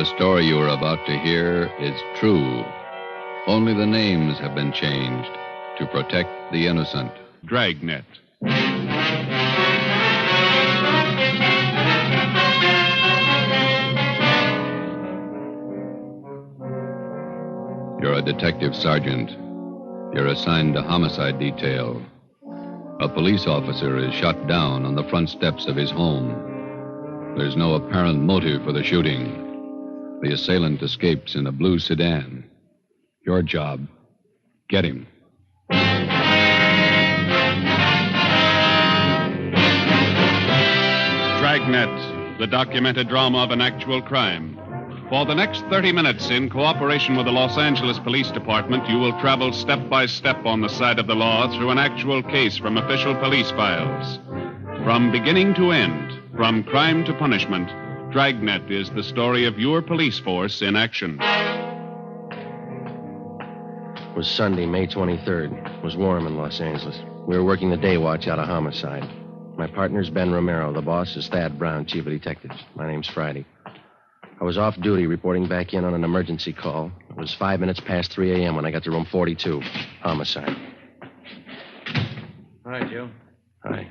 The story you are about to hear is true. Only the names have been changed to protect the innocent. Dragnet. You're a detective sergeant. You're assigned to homicide detail. A police officer is shot down on the front steps of his home. There's no apparent motive for the shooting. The assailant escapes in a blue sedan. Your job, get him. Dragnet, the documented drama of an actual crime. For the next 30 minutes, in cooperation with the Los Angeles Police Department, you will travel step by step on the side of the law through an actual case from official police files. From beginning to end, from crime to punishment, Dragnet is the story of your police force in action. It was Sunday, May 23rd. It was warm in Los Angeles. We were working the day watch out of homicide. My partner's Ben Romero. The boss is Thad Brown, chief of detectives. My name's Friday. I was off duty reporting back in on an emergency call. It was 5 minutes past 3 a.m. when I got to room 42. Homicide. Hi, Joe. Hi.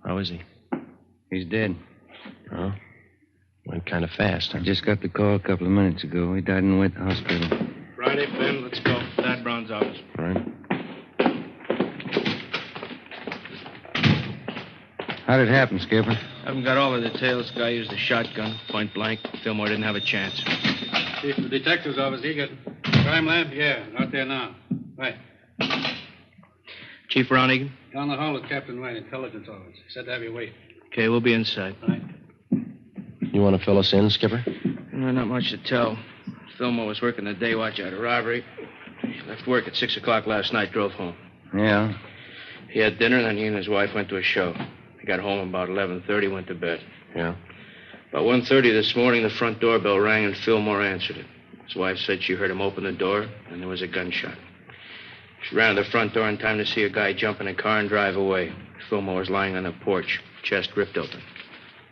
How is he? He's dead. Oh? Went kind of fast. I just got the call a couple of minutes ago. He died in the wet hospital. Friday, Ben, let's go. Thad Brown's office. All right. How did it happen, Skipper? Haven't got all the details. Guy used a shotgun, point blank. Fillmore didn't have a chance. Chief of the detective's office, he got crime lab? Yeah, out there now. Right. Chief Ron Egan? Down the hall with Captain White, intelligence office. Said to have you wait. Okay, we'll be inside. Right. You want to fill us in, Skipper? No, not much to tell. Fillmore was working the day watch out of robbery. He left work at 6 o'clock last night, drove home. Yeah. He had dinner, then he and his wife went to a show. He got home about 11:30, went to bed. Yeah. About 1:30 this morning, the front doorbell rang and Fillmore answered it. His wife said she heard him open the door, and there was a gunshot. She ran to the front door in time to see a guy jump in a car and drive away. Fillmore was lying on the porch, chest ripped open.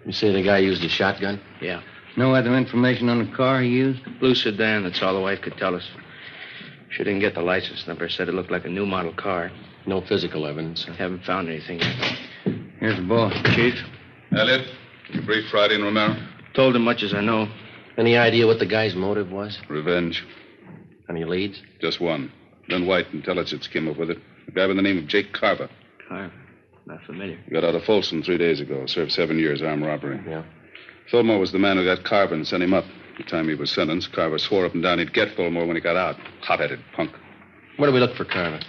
You say the guy used a shotgun? Yeah. No other information on the car he used? Blue sedan, that's all the wife could tell us. She didn't get the license number. Said it looked like a new model car. No physical evidence. Haven't found anything yet. Here's the boss. Chief? Elliot, you brief Friday and Romero? Told him much as I know. Any idea what the guy's motive was? Revenge. Any leads? Just one. Then White Intelligence came up with it. A guy by the name of Jake Carver. Carver? Not familiar. He got out of Folsom 3 days ago. Served 7 years armed robbery. Yeah. Fillmore was the man who got Carver and sent him up. The time he was sentenced, Carver swore up and down he'd get Fillmore when he got out. Hot-headed punk. Where do we look for Carver?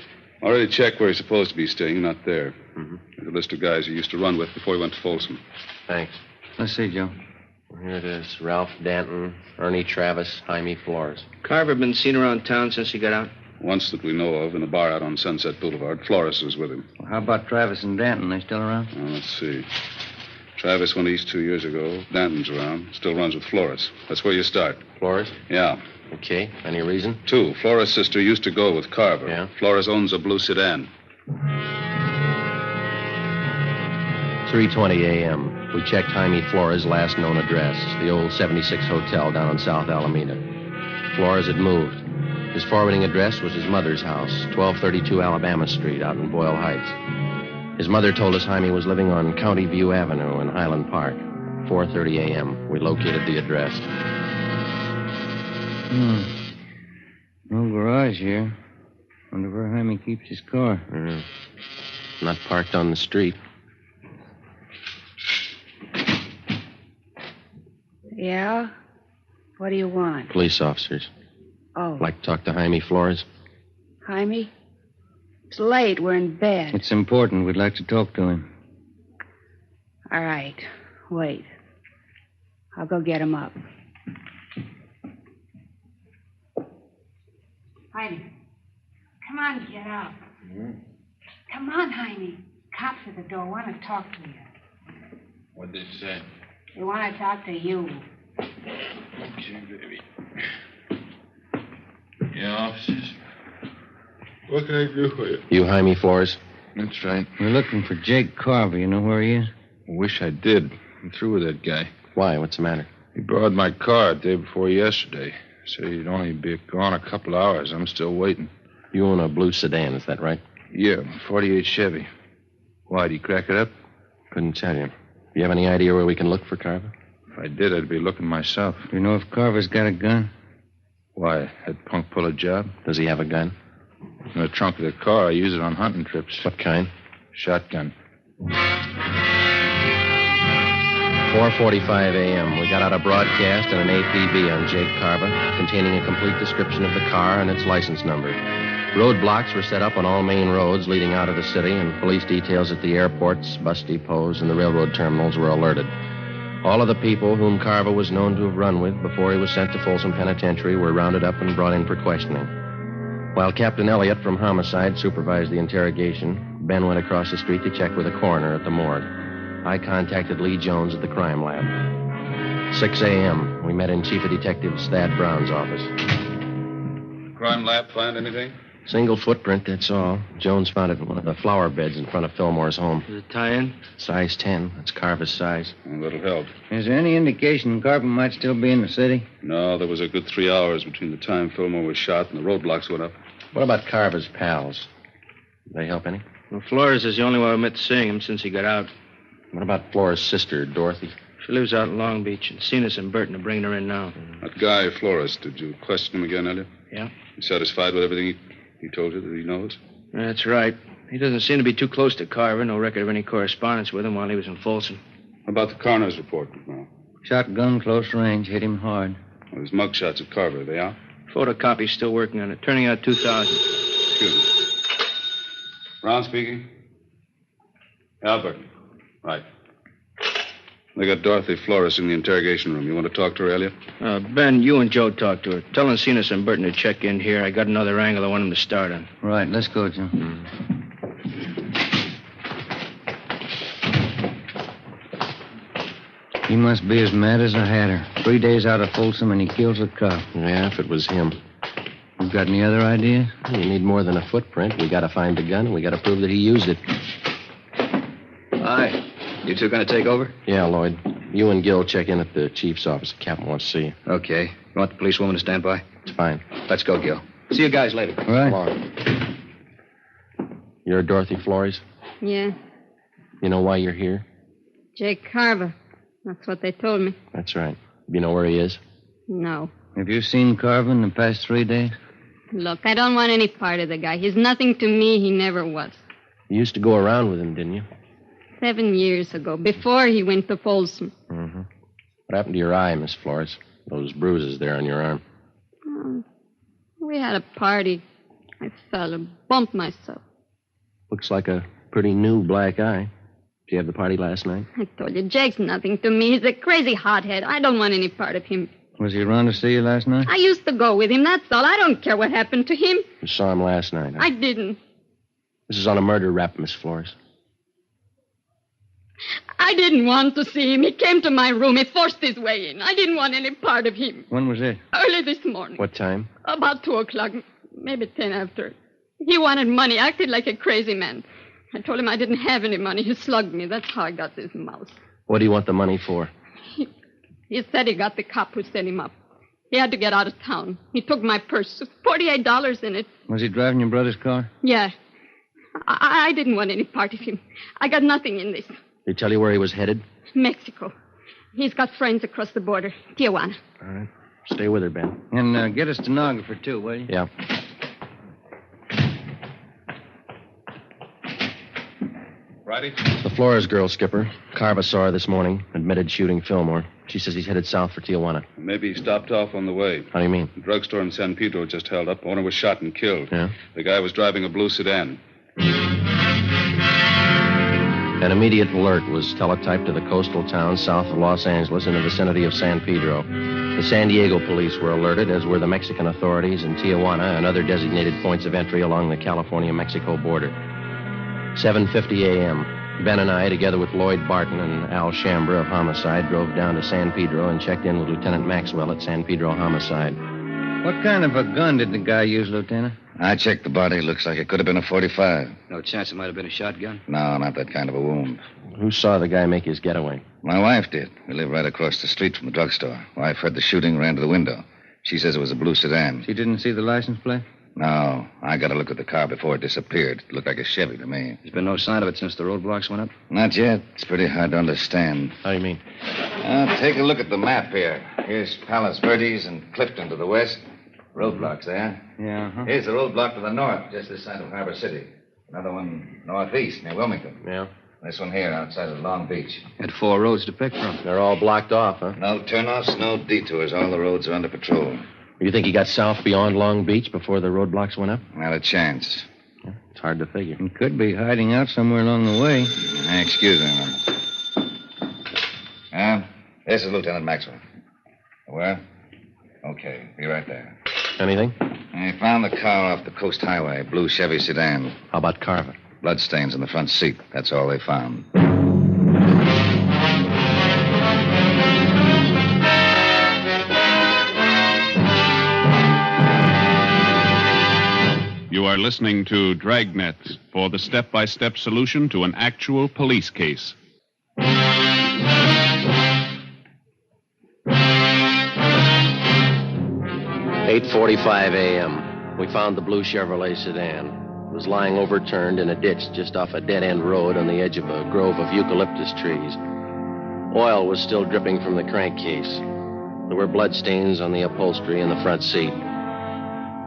Already checked where he's supposed to be staying. Not there. Mm-hmm. There's a list of guys he used to run with before he went to Folsom. Thanks. Let's see, Joe. Here it is. Ralph Danton, Ernie Travis, Jaime Flores. Carver been seen around town since he got out? Once that we know of, in a bar out on Sunset Boulevard. Flores was with him. Well, how about Travis and Danton? They still around? Let's see. Travis went east 2 years ago. Danton's around. Still runs with Flores. That's where you start. Flores? Yeah. Okay. Any reason? 2. Flores' sister used to go with Carver. Yeah. Flores owns a blue sedan. 3:20 a.m. We checked Jaime Flores' last known address, the old 76 Hotel down on South Alameda. Flores had moved. His forwarding address was his mother's house, 1232 Alabama Street out in Boyle Heights. His mother told us Jaime was living on County View Avenue in Highland Park. 4:30 a.m. We located the address. No garage here. Wonder where Jaime keeps his car. Not parked on the street. Yeah? What do you want? Police officers. Oh. Like to talk to Jaime Flores? Jaime? It's late. We're in bed. It's important. We'd like to talk to him. All right. Wait. I'll go get him up. Jaime. Come on, get up. Come on, Jaime. Cops at the door want to talk to you. What'd they say? They want to talk to you. Okay, baby. Yeah, officers. What can I do for you? You Jaime Flores? That's right. We're looking for Jake Carver. You know where he is? I wish I did. I'm through with that guy. Why? What's the matter? He borrowed my car the day before yesterday. Said he'd only be gone a couple hours. I'm still waiting. You own a blue sedan, is that right? Yeah, 48 Chevy. Why, did he crack it up? Couldn't tell you. Do you have any idea where we can look for Carver? If I did, I'd be looking myself. Do you know if Carver's got a gun? Why, had Punk pull a job? Does he have a gun? In the trunk of the car. I use it on hunting trips. What kind? Shotgun. 4:45 a.m. We got out a broadcast and an APB on Jake Carver, containing a complete description of the car and its license number. Roadblocks were set up on all main roads leading out of the city, and police details at the airports, bus depots, and the railroad terminals were alerted. All of the people whom Carver was known to have run with before he was sent to Folsom Penitentiary were rounded up and brought in for questioning. While Captain Elliott from Homicide supervised the interrogation, Ben went across the street to check with a coroner at the morgue. I contacted Lee Jones at the crime lab. 6 a.m., we met in Chief of Detectives Thad Brown's office. Crime lab find anything? Single footprint, that's all. Jones found it in one of the flower beds in front of Fillmore's home. Does it tie in? Size 10. That's Carver's size. Well, that'll help. Is there any indication Carver might still be in the city? No, there was a good 3 hours between the time Fillmore was shot and the roadblocks went up. What about Carver's pals? Did they help any? Well, Flores is the only one who admits seeing him since he got out. What about Flora's sister, Dorothy? She lives out in Long Beach, and Cenas and Burton are bringing her in now. That guy, Flores, did you question him again, Elliot? Yeah. You satisfied with everything he told you that he knows? That's right. He doesn't seem to be too close to Carver. No record of any correspondence with him while he was in Folsom. How about the coroner's report, McMurrow? Shotgun, close range, hit him hard. Well, there's mugshots of Carver. Are they out? Photocopy's still working on it. Turning out 2,000. Excuse me. Brown speaking. Albert. Right. They got Dorothy Flores in the interrogation room. You want to talk to her, Elliot? Ben, you and Joe talk to her. Tell Cenas and Burton to check in here. I got another angle I want them to start on. Right, let's go, Joe. He must be as mad as a hatter. 3 days out of Folsom and he kills a cop. Yeah, if it was him. You got any other ideas? You need more than a footprint. We got to find the gun, and we got to prove that he used it. Hi. You two going to take over? Yeah, Lloyd. You and Gil check in at the chief's office. The captain wants to see you. Okay. You want the policewoman to stand by? It's fine. Let's go, Gil. See you guys later. All right. Come on. You're Dorothy Flores? Yeah. You know why you're here? Jake Carver. That's what they told me. That's right. You know where he is? No. Have you seen Carver in the past 3 days? Look, I don't want any part of the guy. He's nothing to me. He never was. You used to go around with him, didn't you? 7 years ago, before he went to Folsom. Mm-hmm. What happened to your eye, Miss Flores? Those bruises there on your arm. We had a party. I fell and bumped myself. Looks like a pretty new black eye. Did you have the party last night? I told you, Jake's nothing to me. He's a crazy hothead. I don't want any part of him. Was he around to see you last night? I used to go with him, that's all. I don't care what happened to him. You saw him last night, huh? I didn't. This is on a murder rap, Miss Flores. I didn't want to see him. He came to my room. He forced his way in. I didn't want any part of him. When was it? Early this morning. What time? About 2 o'clock, maybe 10 after. He wanted money, acted like a crazy man. I told him I didn't have any money. He slugged me. That's how I got this mouse. What do you want the money for? He said he got the cop who set him up. He had to get out of town. He took my purse. $48 in it. Was he driving your brother's car? Yeah. I didn't want any part of him. I got nothing in this. Did he tell you where he was headed? Mexico. He's got friends across the border. Tijuana. All right. Stay with her, Ben. And get a stenographer, too, will you? Yeah. Righty. The Flores girl, Skipper. Carver saw her this morning. Admitted shooting Fillmore. She says he's headed south for Tijuana. Maybe he stopped off on the way. How do you mean? The drugstore in San Pedro just held up. Owner was shot and killed. Yeah? The guy was driving a blue sedan. An immediate alert was teletyped to the coastal town south of Los Angeles in the vicinity of San Pedro. The San Diego police were alerted, as were the Mexican authorities in Tijuana and other designated points of entry along the California-Mexico border. 7:50 a.m. Ben and I, together with Lloyd Barton and Al Chambra of Homicide, drove down to San Pedro and checked in with Lieutenant Maxwell at San Pedro Homicide. What kind of a gun did the guy use, Lieutenant? I checked the body. Looks like it could have been a .45. No chance it might have been a shotgun? No, not that kind of a wound. Who saw the guy make his getaway? My wife did. We live right across the street from the drugstore. Wife heard the shooting, ran to the window. She says it was a blue sedan. She didn't see the license plate? No. I got a look at the car before it disappeared. It looked like a Chevy to me. There's been no sign of it since the roadblocks went up? Not yet. It's pretty hard to understand. How do you mean? Take a look at the map here. Here's Palos Verdes and Clifton to the west. Roadblocks there. Yeah, uh-huh. Here's the roadblock to the north, just this side of Harbor City. Another one northeast, near Wilmington. Yeah? This one here, outside of Long Beach. Had 4 roads to pick from. They're all blocked off, huh? No turnoffs, no detours. All the roads are under patrol. You think he got south beyond Long Beach before the roadblocks went up? Not a chance. Yeah, it's hard to figure. He could be hiding out somewhere along the way. Excuse me. This is Lieutenant Maxwell. Where? Okay, be right there. Anything? I found the car off the Coast Highway, blue Chevy sedan. How about Carver? Bloodstains in the front seat. That's all they found. You are listening to Dragnet for the step-by-step solution to an actual police case. 8:45 a.m. We found the blue Chevrolet sedan. It was lying overturned in a ditch just off a dead-end road on the edge of a grove of eucalyptus trees. Oil was still dripping from the crankcase. There were bloodstains on the upholstery in the front seat.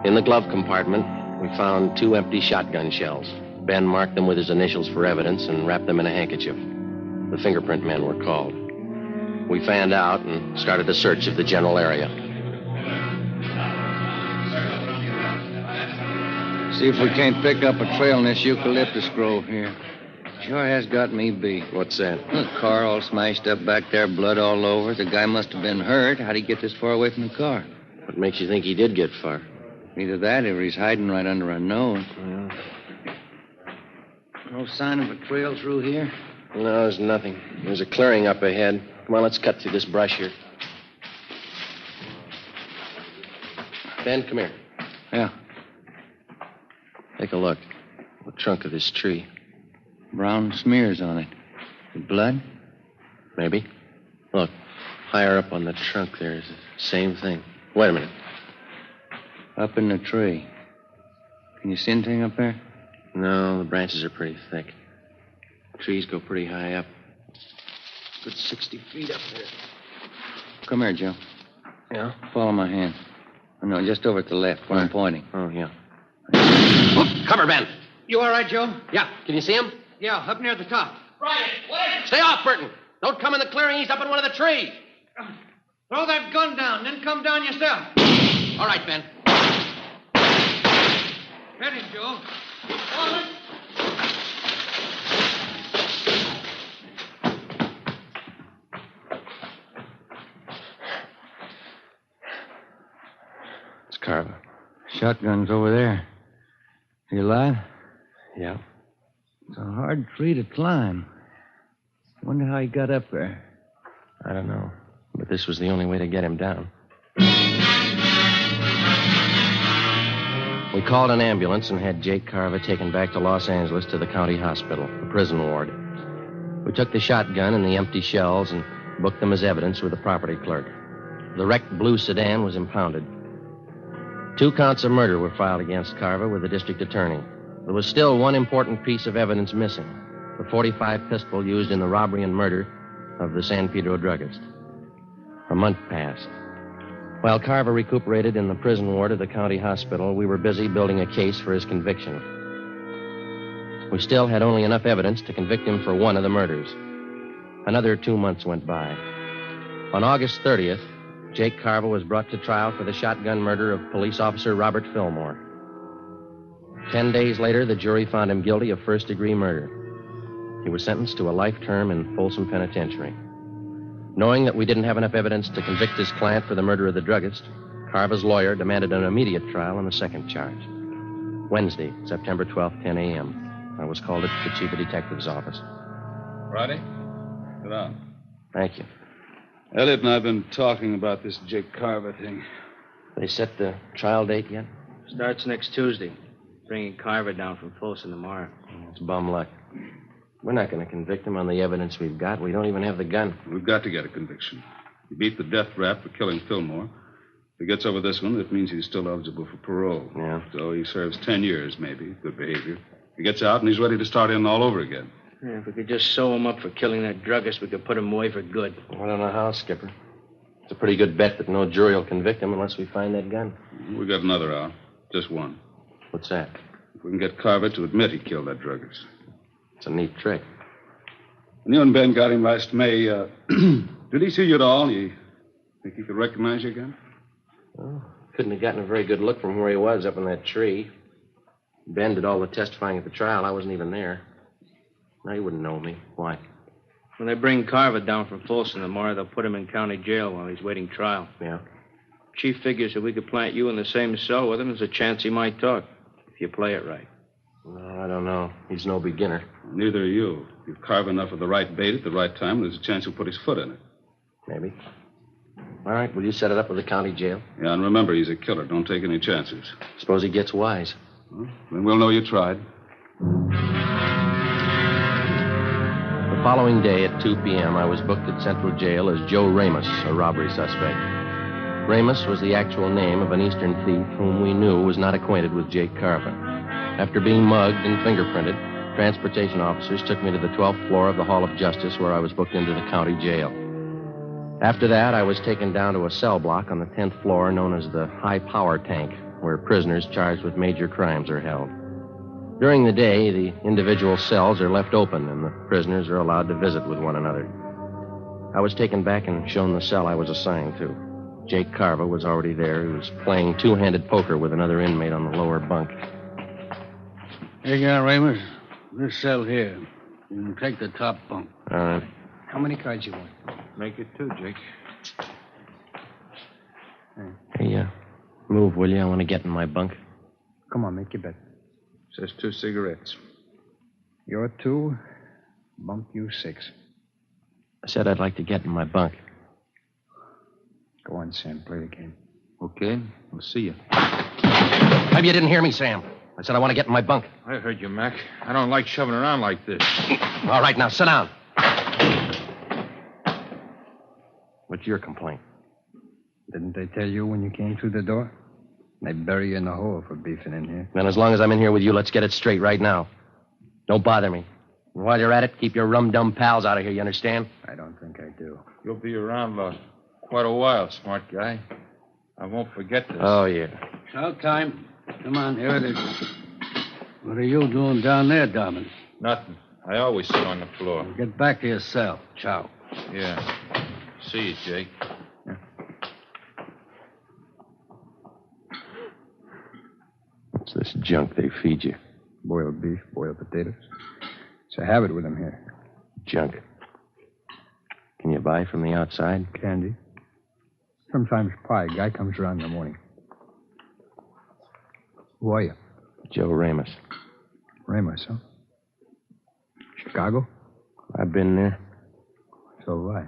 In the glove compartment, we found 2 empty shotgun shells. Ben marked them with his initials for evidence and wrapped them in a handkerchief. The fingerprint men were called. We fanned out and started a search of the general area. See if we can't pick up a trail in this eucalyptus grove here. Sure has got me beat. What's that? The car all smashed up back there, blood all over. The guy must have been hurt. How'd he get this far away from the car? What makes you think he did get far? Either that or he's hiding right under our nose. Yeah. No sign of a trail through here? No, there's nothing. There's a clearing up ahead. Come on, let's cut through this brush here. Ben, come here. Yeah. Take a look. The trunk of this tree. Brown smears on it. The blood? Maybe. Look, higher up on the trunk there is the same thing. Wait a minute. Up in the tree. Can you see anything up there? No, the branches are pretty thick. Trees go pretty high up. Good 60 feet up there. Come here, Joe. Yeah? Follow my hand. Oh, no, just over to the left where I'm pointing. Oh, yeah. Whoop, cover, Ben. You all right, Joe? Yeah. Can you see him? Yeah, up near the top. Right. Stay off, Burton. Don't come in the clearing. He's up in one of the trees. Throw that gun down, then come down yourself. All right, Ben. Ready, Joe. Hold it. It's Carver. Shotgun's over there. You alive? Yeah. It's a hard tree to climb. Wonder how he got up there. I don't know. But this was the only way to get him down. We called an ambulance and had Jake Carver taken back to Los Angeles to the county hospital, the prison ward. We took the shotgun and the empty shells and booked them as evidence with the property clerk. The wrecked blue sedan was impounded. 2 counts of murder were filed against Carver with the district attorney. There was still one important piece of evidence missing, the .45 pistol used in the robbery and murder of the San Pedro druggist. A month passed. While Carver recuperated in the prison ward of the county hospital, we were busy building a case for his conviction. We still had only enough evidence to convict him for one of the murders. Another 2 months went by. On August 30th, Jake Carver was brought to trial for the shotgun murder of police officer Robert Fillmore. 10 days later, the jury found him guilty of first-degree murder. He was sentenced to a life term in Folsom Penitentiary. Knowing that we didn't have enough evidence to convict his client for the murder of the druggist, Carver's lawyer demanded an immediate trial on the second charge. Wednesday, September 12th, 10 a.m. I was called at the chief of detective's office. Friday? Sit down. Thank you. Elliot and I have been talking about this Jake Carver thing. They set the trial date yet? Starts next Tuesday. Bringing Carver down from Folsom tomorrow. It's bum luck. We're not going to convict him on the evidence we've got. We don't even have the gun. We've got to get a conviction. He beat the death rap for killing Fillmore. If he gets over this one, that means he's still eligible for parole. Yeah. So he serves 10 years, maybe. Good behavior. He gets out and he's ready to start in all over again. Yeah, if we could just sew him up for killing that druggist, we could put him away for good. I don't know how, Skipper. It's a pretty good bet that no jury will convict him unless we find that gun. We got another out. Just one. What's that? If we can get Carver to admit he killed that druggist. It's a neat trick. When you and Ben got him last May, did he see you at all? You think he could recognize you again? Well, couldn't have gotten a very good look from where he was up in that tree. Ben did all the testifying at the trial. I wasn't even there. Now, he wouldn't know me. Why? When they bring Carver down from Folsom tomorrow, they'll put him in county jail while he's waiting trial. Yeah. Chief figures if we could plant you in the same cell with him, there's a chance he might talk, if you play it right. No, I don't know. He's no beginner. Neither are you. If you carve enough of the right bait at the right time, there's a chance he'll put his foot in it. Maybe. All right, will you set it up with the county jail? Yeah, and remember, he's a killer. Don't take any chances. Suppose he gets wise. Well, then we'll know you tried. The following day at 2 p.m., I was booked at Central Jail as Joe Ramos, a robbery suspect. Ramos was the actual name of an Eastern thief whom we knew was not acquainted with Jake Carver. After being mugged and fingerprinted, transportation officers took me to the 12th floor of the Hall of Justice, where I was booked into the county jail. After that, I was taken down to a cell block on the 10th floor known as the High Power Tank, where prisoners charged with major crimes are held. During the day, the individual cells are left open, and the prisoners are allowed to visit with one another. I was taken back and shown the cell I was assigned to. Jake Carver was already there. He was playing two-handed poker with another inmate on the lower bunk. Here you are, Ramos. This cell here. You can take the top bunk. All right. How many cards you want? Make it 2, Jake. Hey, move, will you? I want to get in my bunk. Come on, make your bet. Says 2 cigarettes. You're 2, bunk you 6. I said I'd like to get in my bunk. Go on, Sam, play the game. Okay, we'll see you. Maybe you didn't hear me, Sam. I said I want to get in my bunk. I heard you, Mac. I don't like shoving around like this. All right, now sit down. What's your complaint? Didn't they tell you when you came through the door? They bury you in the hole for beefing in here. Then as long as I'm in here with you, let's get it straight right now. Don't bother me. And while you're at it, keep your rum-dum pals out of here, you understand? I don't think I do. You'll be around quite a while, smart guy. I won't forget this. Oh, yeah. Shout time. Come on, here it is. What are you doing down there, Dobbin? Nothing. I always sit on the floor. Get back to your cell. Ciao. Yeah. See you, Jake. What's this junk they feed you? Boiled beef, boiled potatoes. It's a habit with them here. Junk. Can you buy from the outside? Candy. Sometimes pie. Guy comes around in the morning. Who are you? Joe Ramos. Ramos, huh? Chicago? I've been there. So have I.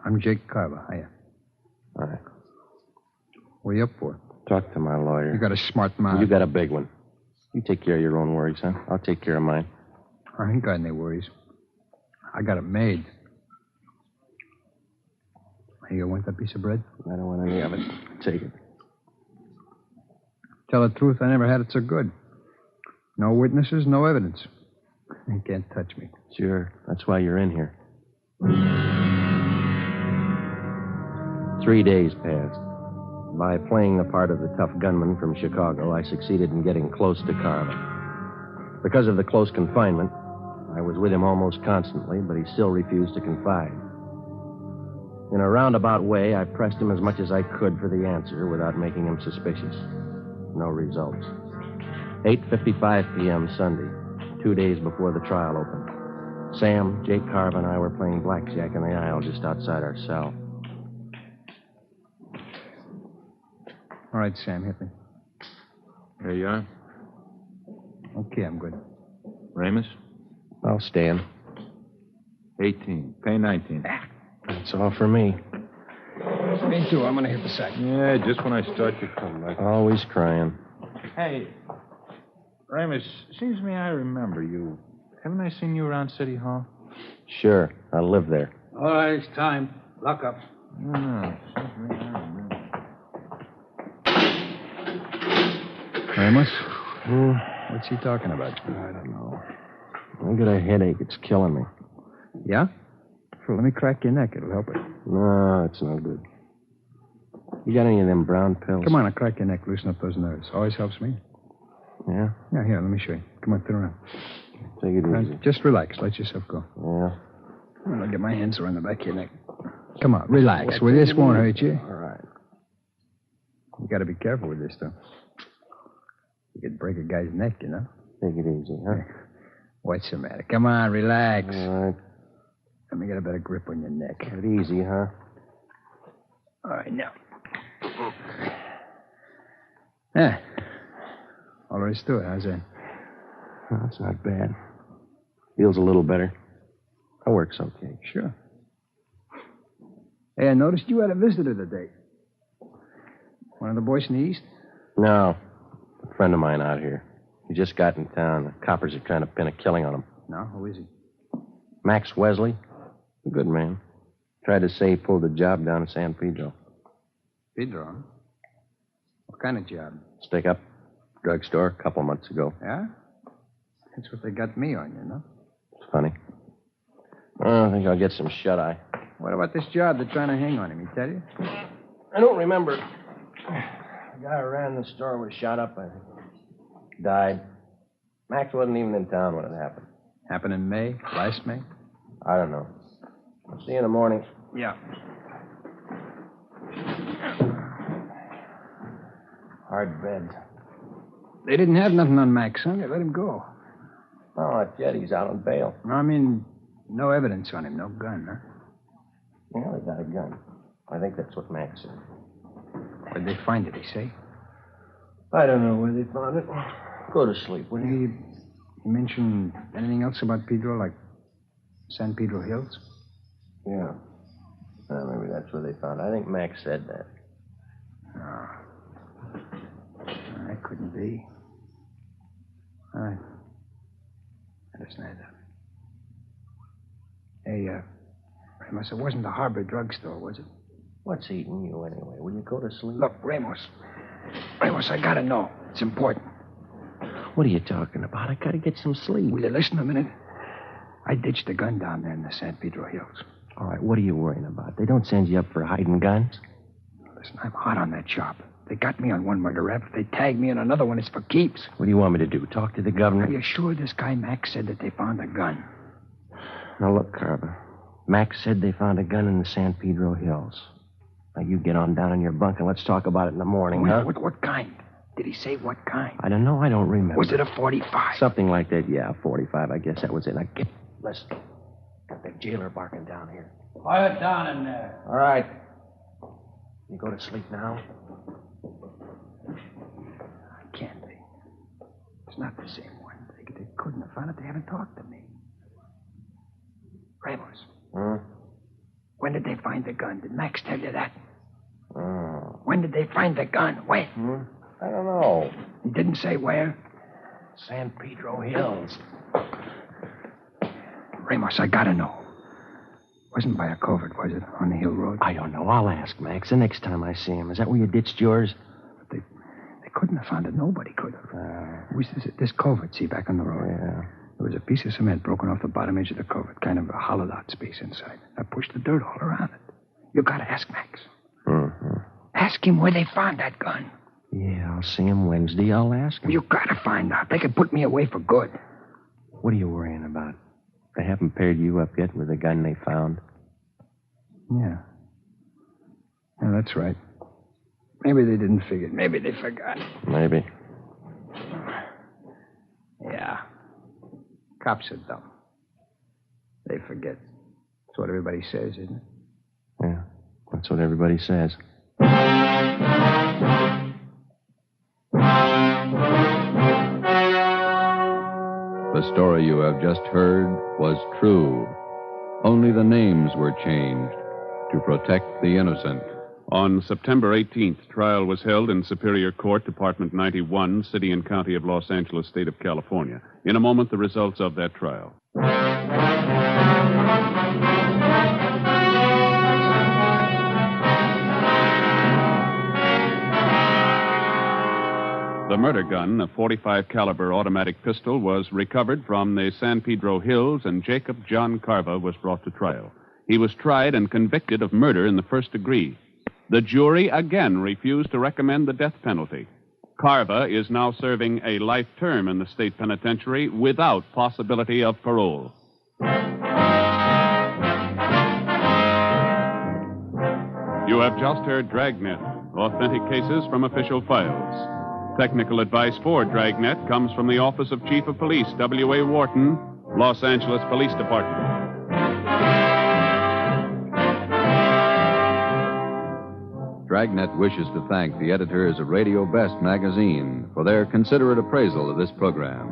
I'm Jake Carver. Hiya. All right. What are you up for? Talk to my lawyer. You got a smart mouth. You got a big one. You take care of your own worries, huh? I'll take care of mine. I ain't got any worries. I got it made. Hey, you want that piece of bread? I don't want any of it. Take it. Tell the truth, I never had it so good. No witnesses, no evidence. You can't touch me. Sure. That's why you're in here. 3 days passed. By playing the part of the tough gunman from Chicago, I succeeded in getting close to Carver. Because of the close confinement, I was with him almost constantly, but he still refused to confide. In a roundabout way, I pressed him as much as I could for the answer without making him suspicious. No results. 8:55 p.m. Sunday, 2 days before the trial opened. Sam, Jake Carver, and I were playing blackjack in the aisle just outside our cell. All right, Sam, hit me. There you are. Okay, I'm good. Ramos? I'll stand. 18. Pay 19. That's all for me. Me too. I'm going to hit the sack. Yeah, just when I start to come back. Always crying. Hey, Ramus, seems to me I remember you. Haven't I seen you around City Hall? Sure, I live there. All right, it's time. Lock up. No, seems to me I remember. Ramos? What's he talking about? I don't know. I got a headache. It's killing me. Yeah? Well, let me crack your neck. It'll help it. No, it's no good. You got any of them brown pills? Come on, I'll crack your neck. Loosen up those nerves. Always helps me. Yeah? Yeah, here, let me show you. Come on, turn around. Take it easy. Just relax. Let yourself go. Yeah? I'll get my hands around the back of your neck. Come on, relax. Well, this won't hurt you. All right. You got to be careful with this, though. You could break a guy's neck, you know? Take it easy, huh? What's the matter? Come on, relax. All right. Let me get a better grip on your neck. Take it easy, huh? All right, now. Yeah. All there is to it. How's that? Oh, that's not bad. Feels a little better. That works okay. Sure. Hey, I noticed you had a visitor today. One of the boys in the East? No. A friend of mine out here. He just got in town. The coppers are trying to pin a killing on him. No? Who is he? Max Wesley. A good man. Tried to say he pulled a job down in San Pedro. Pedro, huh? What kind of job? Stick up. Drugstore a couple months ago. Yeah? That's what they got me on, you know? It's funny. I think I'll get some shut-eye. What about this job they're trying to hang on him? He tell you? I don't remember. The guy who ran the store was shot up, I think. Died. Max wasn't even in town when it happened. Happened in May? Last May? I don't know. I'll see you in the morning. Yeah. Hard bed. They didn't have nothing on Max, huh? They let him go. Oh, not yet. He's out on bail. No, I mean, no evidence on him. No gun, huh? Yeah, they got a gun. I think that's what Max said. Where'd they find it, he say? I don't know where they found it. Go to sleep, will you? You mentioned anything else about Pedro, like San Pedro Hills? Yeah. Maybe that's where they found it. I think Max said that. No. That couldn't be. All right. Understand that. Hey, Ramos, it wasn't the Harbor drugstore, was it? What's eating you anyway? Will you go to sleep? Look, Ramos, I gotta know. It's important. What are you talking about? I gotta get some sleep. Will you listen a minute? I ditched a gun down there in the San Pedro Hills. All right, what are you worrying about? They don't send you up for hiding guns? Listen, I'm hot on that job. They got me on one murder rap. If they tag me on another one, it's for keeps. What do you want me to do? Talk to the governor? Are you sure this guy Max said that they found a gun? Now, look, Carver. Max said they found a gun in the San Pedro Hills. Now, you get on down in your bunk and let's talk about it in the morning, huh? What kind? Did he say what kind? I don't know. I don't remember. Was it a 45? Something like that, yeah, 45. I guess that was it. Now, listen. Got that jailer barking down here. Quiet down in there. All right. You go to sleep now? I can't be. It's not the same one. They couldn't have found it. They haven't talked to me. Ramos. Hmm? When did they find the gun? Did Max tell you that? Oh. When did they find the gun? When? I don't know. He didn't say where? San Pedro Hills. Ramos, I gotta know. Wasn't by a covert, was it? On the hill road? I don't know. I'll ask Max the next time I see him. Is that where you ditched yours? But they couldn't have found it. Nobody could have. It was this covert, see, back on the road. Yeah. There was a piece of cement broken off the bottom edge of the covert, kind of a hollowed-out space inside. I pushed the dirt all around it. You gotta ask Max. Mm-hmm. Ask him where they found that gun. Yeah, I'll see him Wednesday. I'll ask him. You gotta find out. They could put me away for good. What are you worrying about? They haven't paired you up yet with the gun they found? Yeah. Yeah, that's right. Maybe they didn't figure it. Maybe they forgot. Maybe. Yeah. Cops are dumb. They forget. That's what everybody says, isn't it? Yeah, that's what everybody says. The story you have just heard was true. Only the names were changed to protect the innocent. On September 18th, trial was held in Superior Court, Department 91, City and County of Los Angeles, State of California. In a moment, the results of that trial. The murder gun, a .45 caliber automatic pistol, was recovered from the San Pedro Hills, and Jacob John Carva was brought to trial. He was tried and convicted of murder in the first degree. The jury again refused to recommend the death penalty. Carva is now serving a life term in the state penitentiary without possibility of parole. You have just heard Dragnet, authentic cases from official files. Technical advice for Dragnet comes from the Office of Chief of Police, W.A. Wharton, Los Angeles Police Department. Dragnet wishes to thank the editors of Radio Best magazine for their considerate appraisal of this program.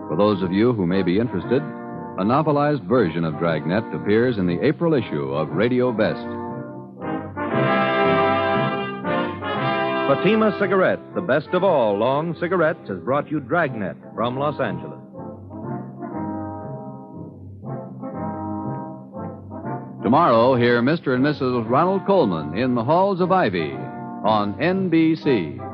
For those of you who may be interested, a novelized version of Dragnet appears in the April issue of Radio Best. Fatima Cigarette, the best of all long cigarettes, has brought you Dragnet from Los Angeles. Tomorrow, hear Mr. and Mrs. Ronald Coleman in the Halls of Ivy on NBC.